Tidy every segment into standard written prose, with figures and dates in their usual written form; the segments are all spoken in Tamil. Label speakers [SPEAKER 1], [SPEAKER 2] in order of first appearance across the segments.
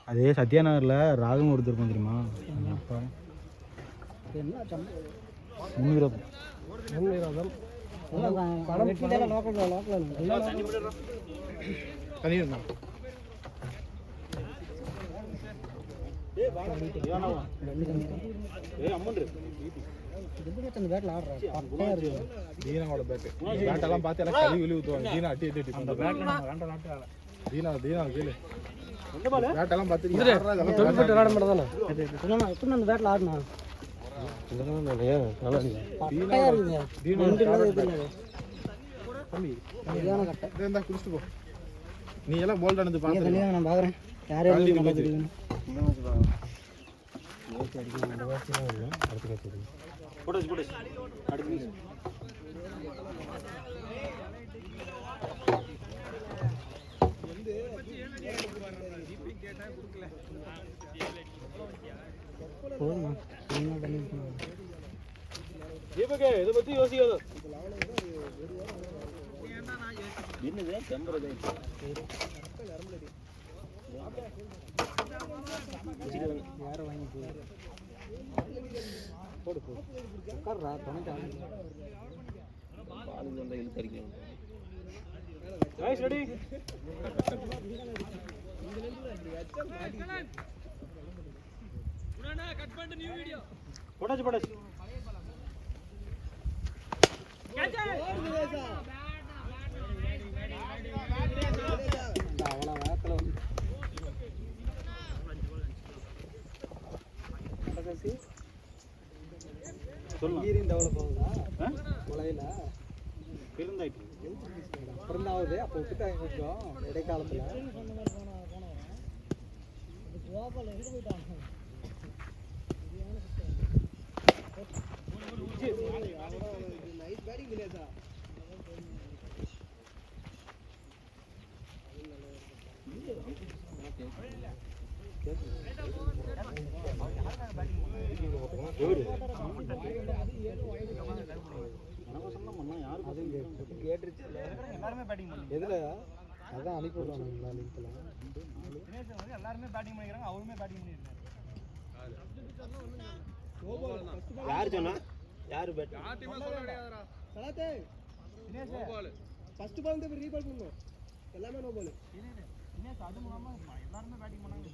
[SPEAKER 1] அதே சத்யா நகரில் ராகம் ஒருத்தருக்கும் தெரியுமா? அப்பா 320 தீனாவோட பேட்டு பேட்டெல்லாம் பார்த்து எல்லாம் கழுவி விழி ஊற்றுவாங்க. தீனா அட்டி அட்டி அந்த பேட்டில் தீனா கேளு பேட்டெல்லாம் பார்த்து விளாட மாட்டேன் தானே எப்படி அந்த பேட்டில் ஆடுனா குடிச்சிட்டு போ. நீ எல்லாம் போல்ட் அடிச்சு பார்த்து நான் பார்க்குறேன். இதை பத்தி யோசிக்காத. யாரை வாங்கி போடு உட்கார்றா துணைக்கு போட்டாச்சு போட்டாச்சு. அவனை வாக்கில் வந்து டெவலப் ஆகுதா கொலையில பெருந்தாயிட்டு பிறந்தாவுது. அப்போ விட்டுட்டாங்க கொஞ்சம் இடைக்காலத்தில். எதுல அதான் அனுப்பி விடுவாங்க எல்லாருமே பேட்டிங் பண்ணிக்கிறாங்க. அவருமே பேட்டிங் பண்ணிருக்காரு. யார் சொன்னா யாரு பேட் சலாத்தே தினேஷ் ஃபர்ஸ்ட் பால் வந்து ரீபால் பண்ணனும். எல்லாமே நோ பால். தினேஷ் அது மூலமா எல்லாருமே பேட்டிங் பண்ணாங்க.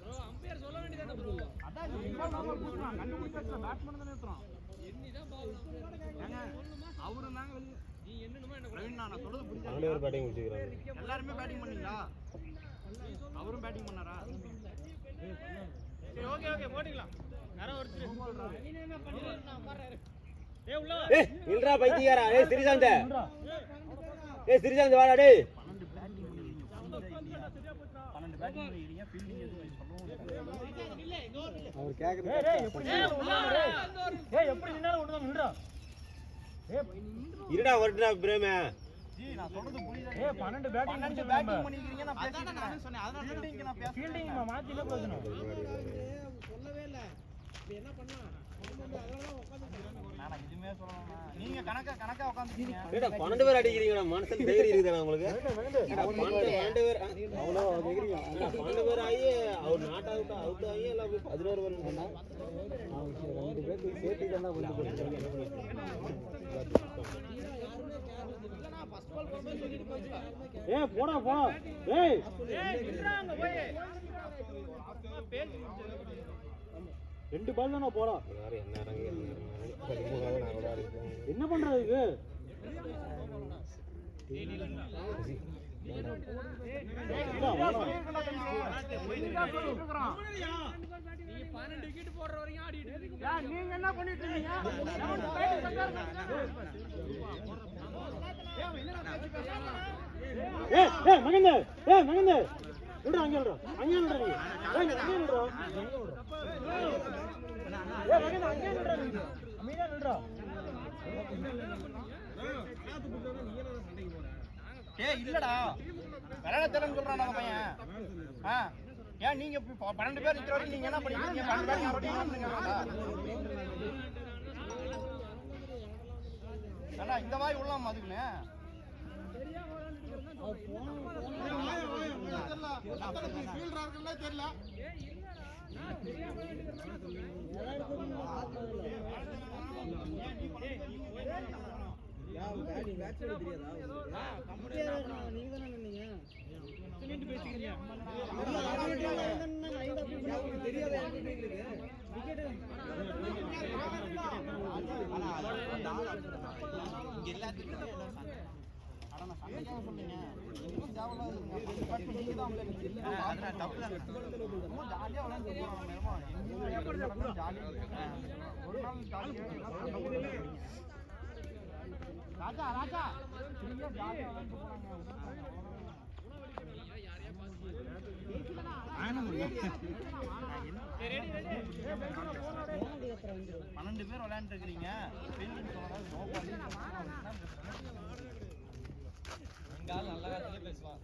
[SPEAKER 1] ப்ரோ அம்பையர் சொல்ல வேண்டியதானே ப்ரோ. அதான் ரீபால் நோ பால் போடுறாங்க. கண்டுபிடிச்சா பேட்ஸ்மேன் தானே ஏத்துறான். என்னிதான் பால் ஏங்க அவரு நாங்க வெளிய நீ என்னனுமோ என்ன பிரவீன் நான் சொல்றது புரியுதா? அவரே பேட்டிங் முடிச்சிராங்க. எல்லாரும் பேட்டிங் பண்ணீங்களா? அவரும் பேட்டிங் பண்ணாரா? சரி ஓகே போடிக்கலாம். யாரோ ஒருத்தர் நீங்க பண்ணீங்க நான் பாறேன். டேய் உள்ள வா. ஏய் நில்றா பைத்தியாரா. ஏய் ஸ்ரீசாந்த். ஏய் ஸ்ரீசாந்த் வாடா டேய். 12 பேட்டிங் பண்ணிருக்கீங்க. 12 பேட்டிங் பண்ணிருக்கீங்க. ஃபீல்டிங் எதுவும் சொல்லவும் இல்ல. அவர் கேக்குறது ஏய் எப்படி ஏய் எப்படி நின்னால ஒண்ணுதான் நில்றா. ஏய் இருடா வரடா பிரேமே. ஜி நான் சொல்றது புரியுதா? ஏய் 12 பேட்டிங் பண்ணிருக்கீங்க. நான் பேசிட்டேன். நான் சொன்னேன். அதனால ஃபீல்டிங் நான் பேசுறேன். ஃபீல்டிங் மாத்தி என்ன பிரயோஜனம்? சொல்லவே இல்ல. நீ என்ன பண்ணா? அதனால உட்கார்ந்து நான் இதுமே சொல்லணும்னா நீங்க கணக்கா உட்கார்ந்துட்டீங்க. ஏடா 12 பேர் அடிக்கிறீங்கடா. மனசுல தைரியம் இருக்குதா உங்களுக்கு? 12 பேர் அவ்வளோ அடிக்கிறீங்க. 12 பேர் ஆயி அவர் நாட் அவுட் ஆயி எல்லாம் 11 பேர் சொன்னா ரெண்டு பேர் சேஃப்டி தான் கொண்டு போறீங்க. ஃபர்ஸ்ட் பால் போறமே சொல்லிட்டு போச்சா? ஏய் போடா ஏய் நின்றாங்க போய் பேசி ரெண்டு பால் தான போடா. யார என்ன இறங்கி என்ன பண்றது இது? நீங்க 12 விக்கெட் போடுற வரைக்கும் ஆடிட்டு இருக்கீங்க. நீங்க என்ன பண்ணிட்டு இருக்கீங்க? ஏய் மகந்தே விடுடா அங்க விடுடா நீ ஏய் அங்க விடுடா ஏய் மகந்தே அங்க விடுடா நீ அமைதியா விடுடா. ஏய் இல்லடா விளையாட தெரியலன்னு சொல்றான் நம்ம பையன். ஏன் நீங்க 12 பேர் நிக்கிற வரைக்கும் நீங்க என்ன பண்ணிருக்கீங்க? 12 பேர் யாரோட நீங்க பண்றீங்கடா.
[SPEAKER 2] இந்த வாய் உள்ளாம அதுக்குன்னு தெரியல. ராஜா ராஜா பன்னெண்டு பேர் விளையாண்டு இருக்கிறீங்க. நல்ல காலத்திலே பேசுவான்.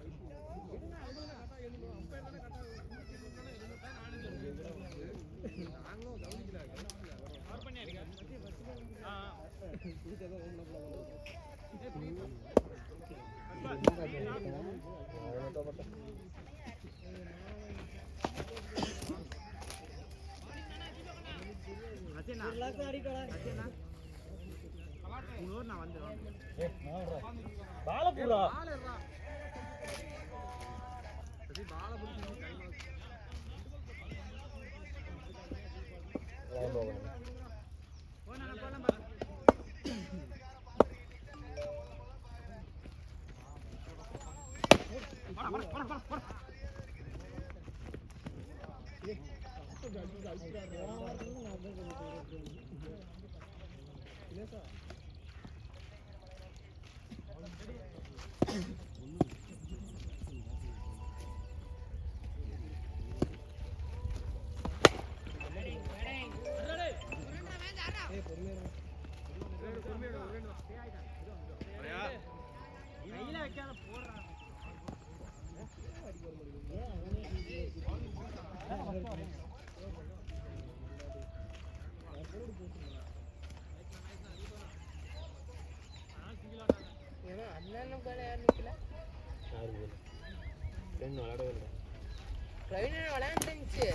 [SPEAKER 2] விளையாண்டுச்சு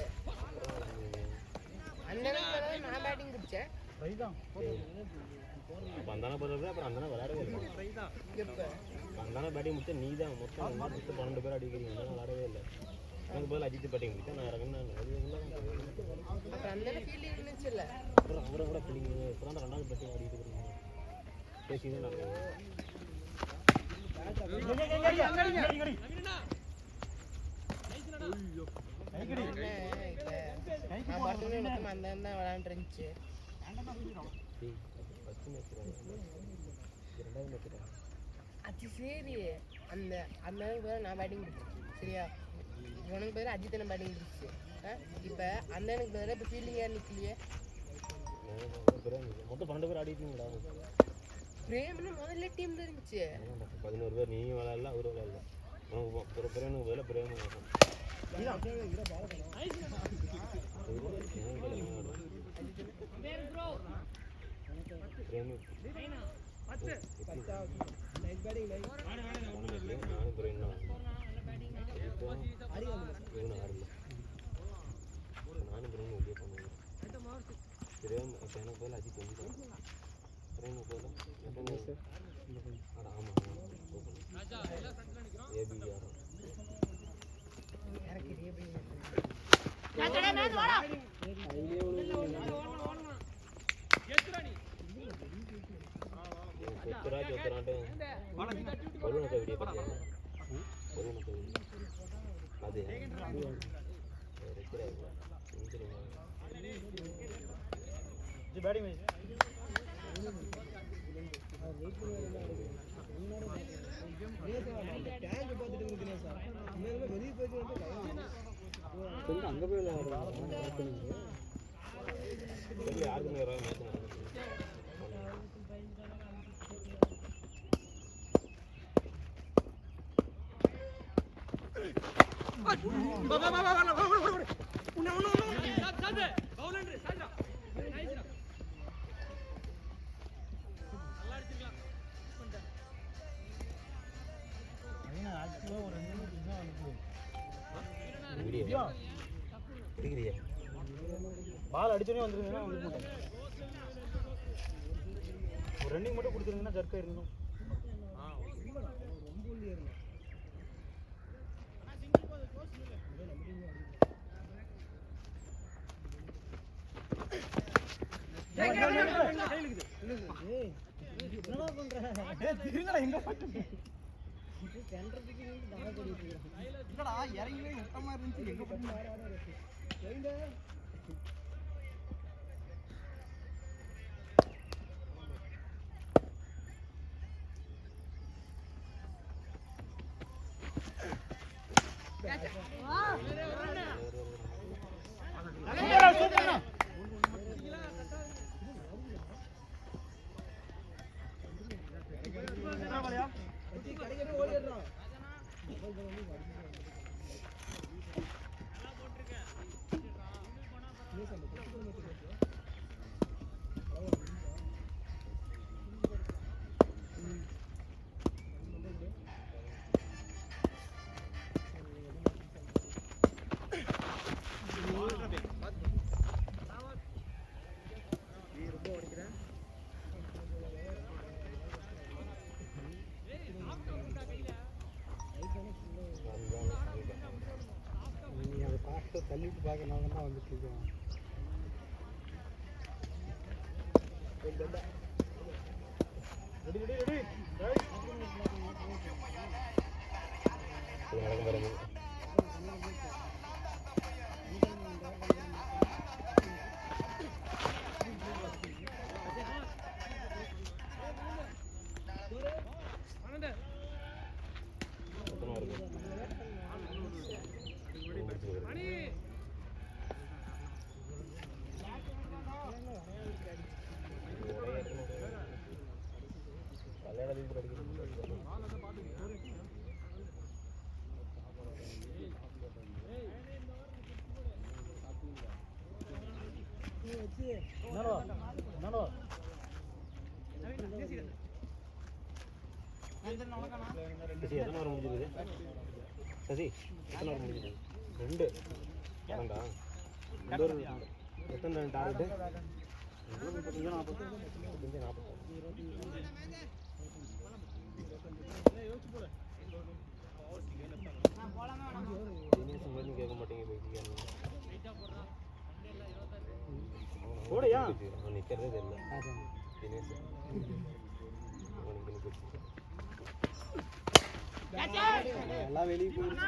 [SPEAKER 2] அண்ணனுக்கு நான் பேட்டிங் பிடிச்சேன்.
[SPEAKER 1] அந்தான போடுறது அப்புறம் அந்தான விளையாடவே இல்லை. அந்தான பேட்டிங் முடிச்சா நீ தான் மொத்தம் 12 பேர் அடிக்கிறீங்க. அந்தான விளையாடவே இல்லை. எனக்கு பதில் அஜித் பேட்டிங் முடிச்சா நான் இறங்கினேன்.
[SPEAKER 2] அப்புறம் அந்த ஃபீல்டிங் இருந்துச்சு இல்லை.
[SPEAKER 1] அப்புறம் அவரை கூட ஃபீல்டிங் இப்போ தான் 2வது பேட்டிங் ஆடிட்டு இருக்கீங்க. பேசிதான்
[SPEAKER 2] விளையாண்டுருந்துச்சு. அது சரி அந்த அந்த பேர் நான் பேட்டிங் பிடிச்சேன். சரியா இவனுக்கு பேர் அஜித்தனை பேட்டிங் பிடிச்சி. இப்போ அந்த எனக்கு பேர் இப்போ ஃபீல்டிங் யார் நிற்கலையே.
[SPEAKER 1] மொத்தம் 12 பேர் ஆடிட்டீங்களா?
[SPEAKER 2] பிரேம்னு முதல்ல டீம்ல இருந்துச்சு.
[SPEAKER 1] 11 பேர் நீயும் விளையாடல அவரும் விளையாடல. உனக்கு பிரேமுக்கு வேலை பிரேம நானும் பிரேம் வெளியே போனேன். பிரேம் இப்போ எனக்கு போல அஜித் வந்து பிரேம் போல ஆமாம் ஏபிஆர் சொத்துராஜ் ஒத்துறான்ட்டு பொருளுக்கு வீடியோ பார்த்தியா? பொருளுக்கு அது பேட்டிங் அங்கே போய் யாருக்குமே அடிக்கிறியே
[SPEAKER 3] பால் அடிச்சோடனே வந்துருந்தீங்கன்னா வந்துருக்க மாட்டாங்க. ஒரு ரன்னிங் மட்டும் கொடுத்துருந்தீங்கன்னா ஜர்க்காக இருந்தோம். இறங்கி மொத்தமா இருந்துச்சு எங்க தள்ளிட்டு பார்க்கறனால தான் வந்துட்டு இருக்கோம்.
[SPEAKER 1] எத்தனை வர முடிஞ்சது சசி? எத்தனை வர முடிஞ்சது? 2 ஆமாண்டா. எத்தனை டார்கெட்டு? 40. கேட்க மாட்டேங்க போடையா நிற்கிறதே தெரியல தினேஷ். எல்லாம் வெளியே போயிடுச்சு.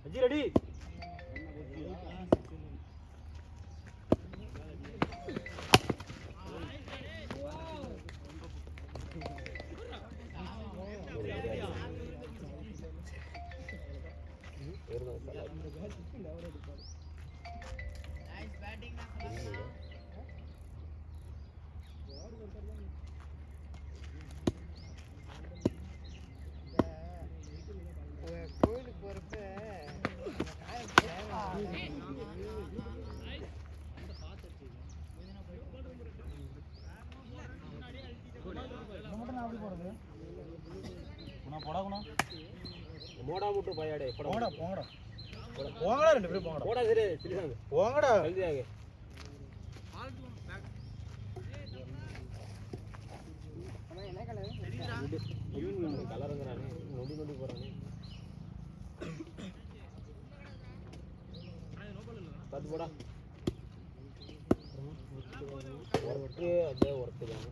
[SPEAKER 3] அஜி ரெடி.
[SPEAKER 2] கோயிலுக்கு போறப்ப
[SPEAKER 1] மோடா முட்டு பையாடே
[SPEAKER 3] போங்கடா போங்கடா போங்கடா 2 பேரும் போங்கடா.
[SPEAKER 1] போடா சரி சிலிசாங்க
[SPEAKER 3] போங்கடா
[SPEAKER 1] ஜல்தியாக.
[SPEAKER 2] என்ன கலர்?
[SPEAKER 1] கலருங்கிறானே நொண்டி நொண்டி போறானே. பார்த்து போடா. ஒர்க்கு அதே ஒர்க்கு தான்.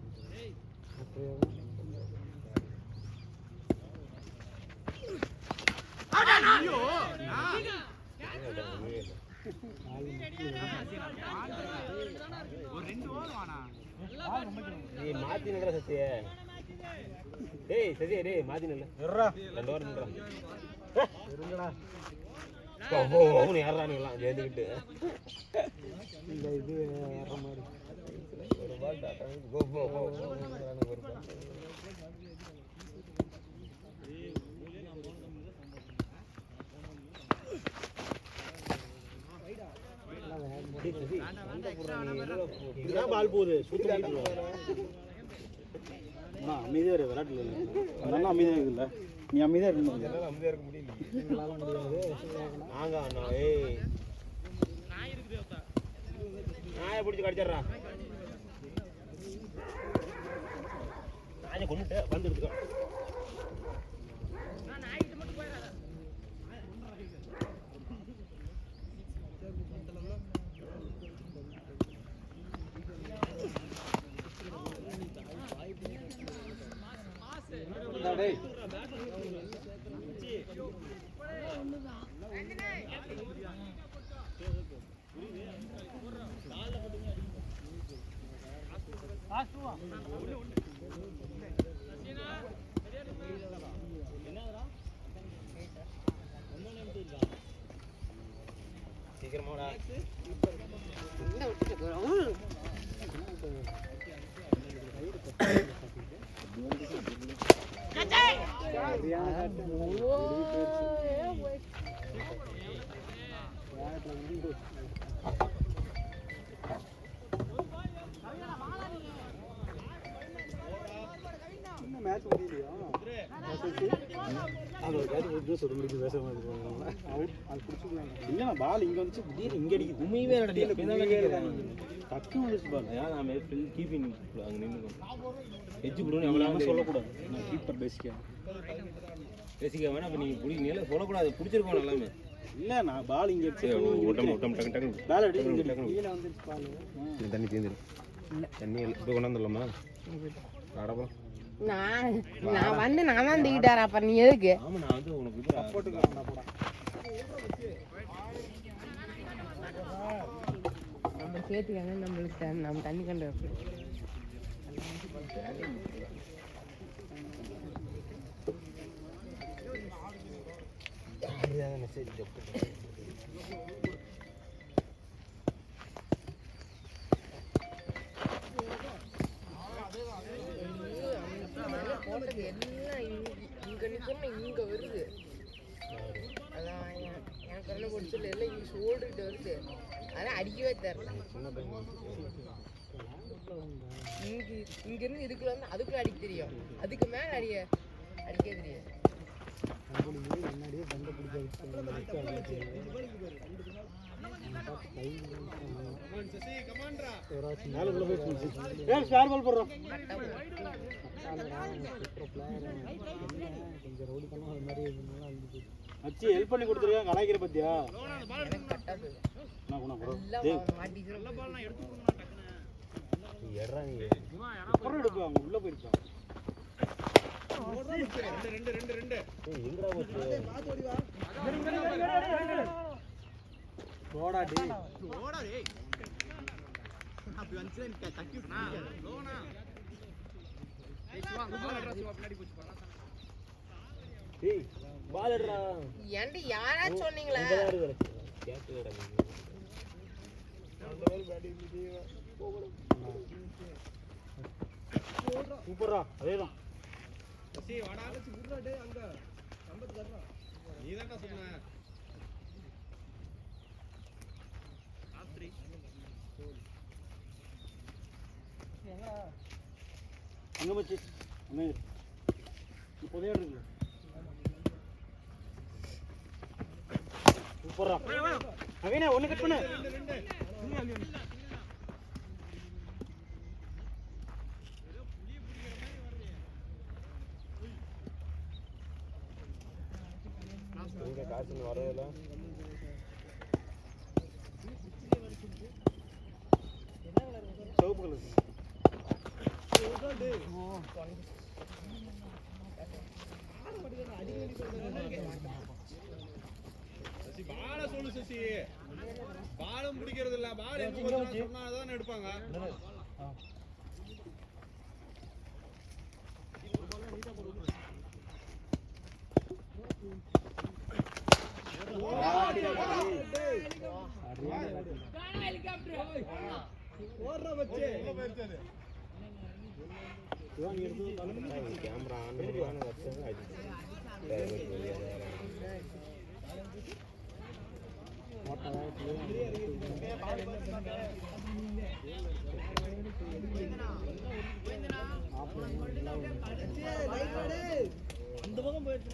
[SPEAKER 1] நீ மாத்தி நிக்கிற சத்திய டேய் சரி டேய் மாத்தி நில்ல
[SPEAKER 3] இருடா
[SPEAKER 1] 2 வாரம் நில்றா
[SPEAKER 3] இருங்கடா
[SPEAKER 1] அவனு யாரானுங்களாம் சேர்ந்துக்கிட்டு
[SPEAKER 3] இந்த இது வர்ற மாதிரி
[SPEAKER 1] ஒரு பால் டாட்டா கோ கோ கோ ஒரு பால்
[SPEAKER 3] இதுதான் பால் போகுது சுத்தி அமைதியா இரு விராட்டில் அதனால அமைதியா இருக்குல்ல நீ அமைதியா இருக்கணும்
[SPEAKER 1] என்னால அமைதியா இருக்க முடியல ஆங்க அண்ணா ஏய் நாயை பிடிச்சி கடிச்சிடுறா நாயை கொண்டுட்டு வந்துடுதுக்கா
[SPEAKER 3] டேய்
[SPEAKER 1] சீக்கிரமாடா
[SPEAKER 3] மேட்ச் முடியலையா இல்லைண்ணா பால் இங்கே வந்துச்சு திடீர்னு இங்கே அடிக்குது
[SPEAKER 1] உண்மையுமே
[SPEAKER 3] டக்கு வந்துச்சு பால்
[SPEAKER 1] ஏன் நாம கீப்பிங் அங்கே நின்று எச்சு கொடுன்னு
[SPEAKER 3] எவ்வளோ
[SPEAKER 1] எவ்வளோ
[SPEAKER 3] சொல்லக்கூடாது நான் கீப்பர் பேசிக்க
[SPEAKER 1] பேசிக்க வேணா அப்போ நீங்கள் பிடிக்கிறீங்களா சொல்லக்கூடாது பிடிச்சிருக்கோம் எல்லாமே
[SPEAKER 3] இல்லை நான் பால் இங்கே
[SPEAKER 1] ஓட்டம் ஓட்டம் டக்கு டக்கு
[SPEAKER 3] பால் அடிச்சு கீழே வந்துருச்சு பால்
[SPEAKER 1] தண்ணி தீர்ந்துடும் தண்ணி இப்போ கொண்டாந்துடலாமா அடப்பா
[SPEAKER 2] நான் வந்து நான் தான் தூக்கிட்டாரா அப்ப நீ எதுக்கு
[SPEAKER 1] ஆமாம் நான் வந்து உனக்கு இது
[SPEAKER 3] சப்போர்ட்டுக்கு போடா
[SPEAKER 2] நம்ம சேர்த்துக்காங்க நம்மளுக்கு நம்ம தண்ணி கண்டு
[SPEAKER 1] மெசேஜ்
[SPEAKER 2] போட்டது எல்லாம் இங்க நிக்கணும் இங்க வருது அதான் என் கண்ணை பிடிச்சல எல்லாம் இங்க ஷோல்டர்கிட்ட வருது அதான் அடிக்கவே தெரியல இங்க இருந்து இதுக்குள்ள வந்து அதுக்குள்ள அடிக்க தெரியும் அதுக்கு மேல அடிக்க தெரியும்
[SPEAKER 3] முன்னாடியே பந்த அச்சி ஹெல்ப் பண்ணி கொடுத்துருக்கேன் கலாய்க்கிற பத்தியா எடுப்பாங்க உள்ள போயிருக்காங்க
[SPEAKER 2] ஏன்டி யாரா சொன்னீங்களா
[SPEAKER 3] சூப்பரா அதேதான் அங்க வச்சு புதையா இருக்கு சூப்பரா அவனே ஒண்ணு கட் பண்ணு
[SPEAKER 1] காசு வரல
[SPEAKER 3] சிவப்பு கலர்
[SPEAKER 4] பால சொல்லு சசி பாலும் பிடிக்கிறது இல்ல பால் சொன்னாதான் எடுப்பாங்க
[SPEAKER 1] கேமரா ஆன்
[SPEAKER 3] அந்த பக்கம் போயிடுச்சு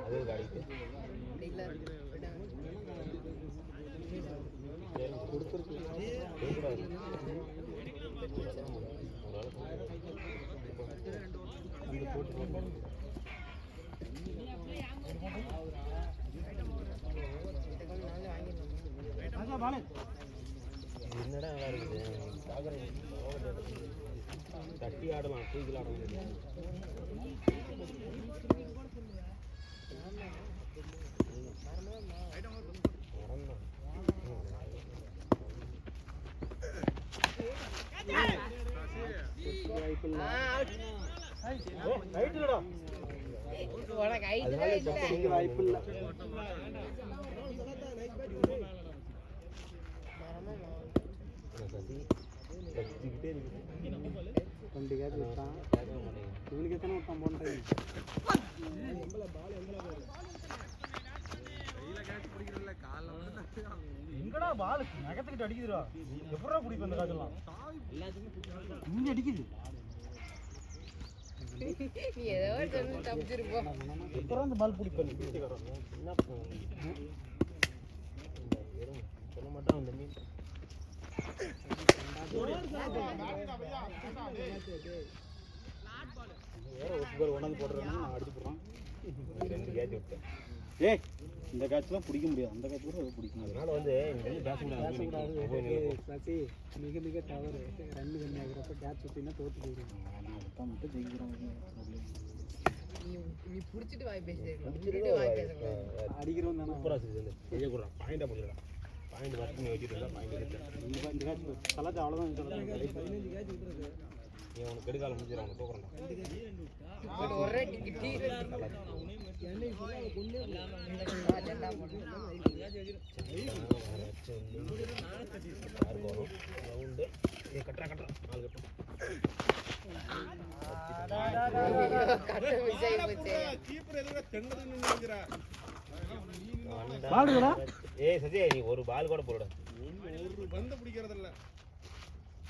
[SPEAKER 1] அது காடிக்கு என்னடா நல்லா இருக்குது தட்டி ஆடலாம் தூக்கில் ஆட முடியாது
[SPEAKER 2] உனக்கு ஐடியா இல்ல
[SPEAKER 3] வாய்ப்பு இல்லை ரெண்டு கேட்ச் விட்டான் இவனுக்கு எத்தனை விட்டான் போன எங்கடா பால் நகத்துக்கிட்டு அடிக்குதுடா எப்படா பிடிக்கும் அந்த காய்ச்சலாம் இங்க அடிக்குது
[SPEAKER 2] நீ ஏதோ சொல்லி தப்பிச்சிருப்போம்
[SPEAKER 3] எப்படா அந்த பால் பிடிப்பேன்
[SPEAKER 1] என்ன சொல்ல மாட்டான் அந்த மீன்
[SPEAKER 3] வேற ஒரு பேர் உணர்ந்து போடுறேன்னா நான் அடிச்சு போடுறான்
[SPEAKER 1] ரெண்டு கேட்ச் விட்டேன்
[SPEAKER 3] ஏய் இந்த கேட்ச்லாம் பிடிக்க முடியாது அந்த கேட்ச் கூட பிடிக்க முடியாது
[SPEAKER 1] அதனால வந்து இங்கே பேசக்கூடாது
[SPEAKER 3] சசி மிக மிக தவறு ரன் கம்மி ஆகிறப்ப கேட்ச் விட்டீங்கன்னா தோற்று போயிடும் நான் மட்டும் ஜெயிக்கிறோம்
[SPEAKER 2] நீ புடிச்சிட்டு வாய் பேசுறீங்க
[SPEAKER 3] அடிக்கிறோம் தானே
[SPEAKER 1] சூப்பராக சொல்லு செய்யக்கூடாது பாயிண்டாக முடியலாம் பாயிண்ட் வரைக்கும் நீ வச்சுட்டு இருந்தால் பாயிண்ட் எடுத்து
[SPEAKER 3] இந்த கேட்ச் கலாச்சாரம் அவ்வளோதான்
[SPEAKER 1] நீ அவனுக்கு கெடுக்கால முடிஞ்சிடும் அவனுக்கு தூக்குறேன்டா
[SPEAKER 2] ஒரே டிக்கெட்
[SPEAKER 1] ரவுண்டு கட்டுறா நாலு ஏய் சத்யா நீ ஒரு பால் கூட போடுடா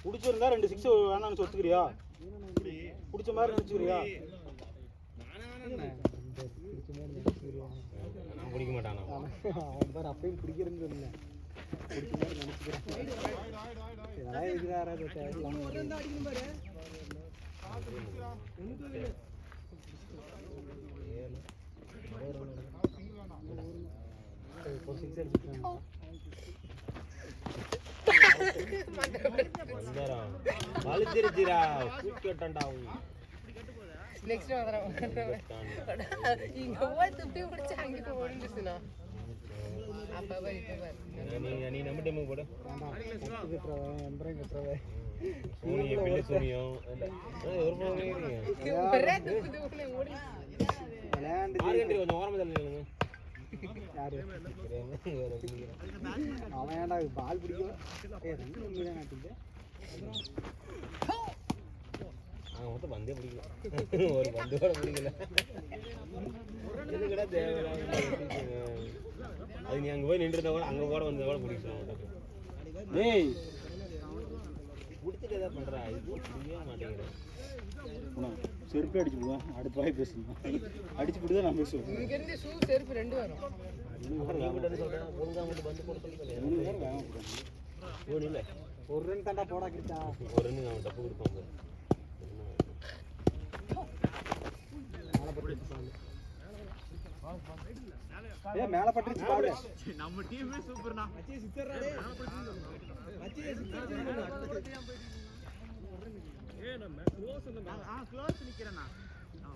[SPEAKER 3] பிடிச்சிருந்தா 2 6 வேணாம்னு ஒத்துக்கிறியா பிடிச்ச மாதிரி நினச்சிக்கிறியா
[SPEAKER 1] நான் பிடிக்க மாட்டானா
[SPEAKER 3] அவன் பேர் அப்பயும் பிடிக்கிறேன்னு இல்லை பிடிச்ச மாதிரி நினச்சிக்கிறேன் இதெல்லாம் இருக்கிறாரா இப்போ 6 அடிச்சுட்டாங்க
[SPEAKER 1] வந்தாராம் வலிச்சிருச்சிரா கூட்டண்டா
[SPEAKER 2] நெக்ஸ்ட் இங்க போய் துப்பி பிடிச்சி அங்கே ஓடிச்சுனா அப்ப
[SPEAKER 1] நீ நம்ம டீமுக்கு போடு
[SPEAKER 3] கட்டுறவன் எம்பரம் கட்டுறவன்
[SPEAKER 1] சூனியம் பிள்ளை சூனியம்
[SPEAKER 2] ஒரே துப்பு ஓடி
[SPEAKER 3] விளையாண்டு
[SPEAKER 1] கொஞ்சம் ஓரமா தள்ளிடுங்க
[SPEAKER 3] யாரு அவன் ஏன்டா பால் பிடிக்கும்
[SPEAKER 1] அவன் மொத்தம் பந்தே பிடிக்கல ஒரு பந்து கூட பிடிக்கல எதுக்கடா தேவையில்லாம அது நீ அங்கே போய் நின்றுருந்தா கூட அங்கே கூட வந்தா கூட பிடிக்கலாம்
[SPEAKER 3] டேய்
[SPEAKER 1] பிடிச்சிட்டு எதாவது பண்ணுறா இது புரியவே மாட்டேங்கிறேன்
[SPEAKER 3] செருப்பு அடிச்சு போடுவேன் அடுத்த வாய் பேசணும் அடிச்சு போட்டு தான் நான் பேசுவேன்
[SPEAKER 2] இங்க இருந்து ஷூ செருப்பு ரெண்டு வரும்
[SPEAKER 1] சொல்கிறேன் ஒழுங்கா மட்டும் பந்து போட சொல்லி
[SPEAKER 3] 3 நேரம் வேகம்
[SPEAKER 1] ஒன்றும் இல்லை
[SPEAKER 3] ஒரு ரன் தாண்டா போடா கிட்டா
[SPEAKER 1] ஒரு ரெண்டு அவன் தப்பு கொடுப்பாங்க
[SPEAKER 3] மேல பட்டுருச்சு பாரு
[SPEAKER 4] நம்ம டீமே சூப்பர்ண்ணா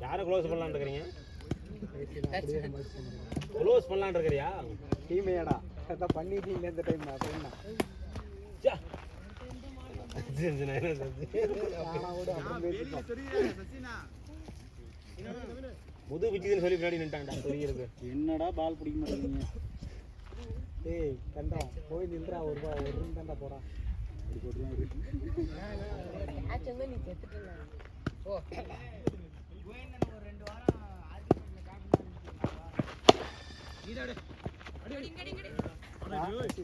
[SPEAKER 1] யாரை க்ளோஸ் பண்ணலான்னு இருக்கிறீங்க க்ளோஸ் பண்ணலாம்னு இருக்கறியா?
[SPEAKER 3] டீமேடா அதான் பண்ணிட்டீங்க இந்த டைம் நான் சொன்னேன்.
[SPEAKER 1] ச்சே. செஞ்சு நான் என்ன செஞ்சேன்?
[SPEAKER 3] நான் கூட அப்புறம் பேசிப்போம்.
[SPEAKER 1] முது பிச்சுன்னு சொல்லி பின்னாடி நின்ட்டான்டா பெரியருக்கு.
[SPEAKER 3] என்னடா பால் பிடிக்க மாட்டேங்கிறீங்க? ஏய் கண்டம் போய் நின்றா ஒரு ரூம் தாண்டா போடா.
[SPEAKER 2] மேட்ச் வந்து நீ செத்துட்டல. ஓ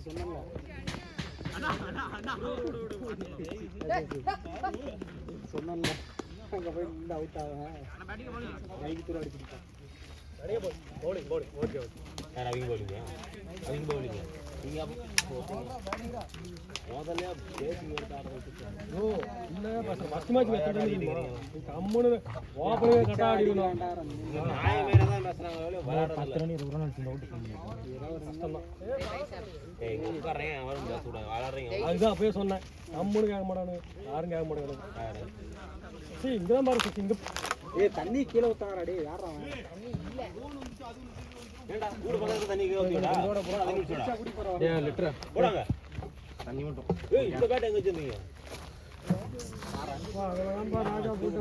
[SPEAKER 3] சொன்னல சொன்னல அங்க போய் நின்று அவுட் ஆகும். ரைட் தூர அடிச்சிட்டான்.
[SPEAKER 1] Bowling bowling okay okay. யார் அவங்க பவுலிங்கா? அவங்க பவுலிங்கா? நீங்க முதல்ல பேசிங் எடுத்து ஆட வச்சுட்டேன்.
[SPEAKER 3] ஓ இல்ல ஃபர்ஸ்ட் மேட்ச் வெச்சறீங்க. கம்முனு ஓபனே கட்ட ஆடிடணும்.
[SPEAKER 1] நாய் மேல தான் பேசுறாங்க. விளையாடுறது
[SPEAKER 3] 10 ரன் 20 ரன் அவுட் பண்ணீங்க. 20 கஷ்டம் தான்.
[SPEAKER 1] ஏய் இங்க உட்கார்றேன் அவரும் பேச கூடாது. விளையாடுறீங்க.
[SPEAKER 3] அதுதான் அப்பவே சொன்னேன். கம்முனு கேட்க மாட்டானு. யாரும் கேட்க மாட்டாங்க. சீ இங்க தான் பாரு இங்க. ஏய் தண்ணி கீழ ஊத்தாறா டேய் யாரா அவன்?
[SPEAKER 2] தண்ணி இல்ல.
[SPEAKER 1] ஏண்டா கூடு பக்கத்துல தண்ணி ஊத்திடா.
[SPEAKER 3] இதோட போடா தண்ணி குடிச்சா குடி போறா. ஏய் லிட்டர்
[SPEAKER 1] போடாங்க.
[SPEAKER 3] தண்ணி மட்டும்.
[SPEAKER 1] ஏய் இந்த பேட் எங்க வச்சிருந்தீங்க?
[SPEAKER 3] அதெல்லாம் ராஜா போட்டு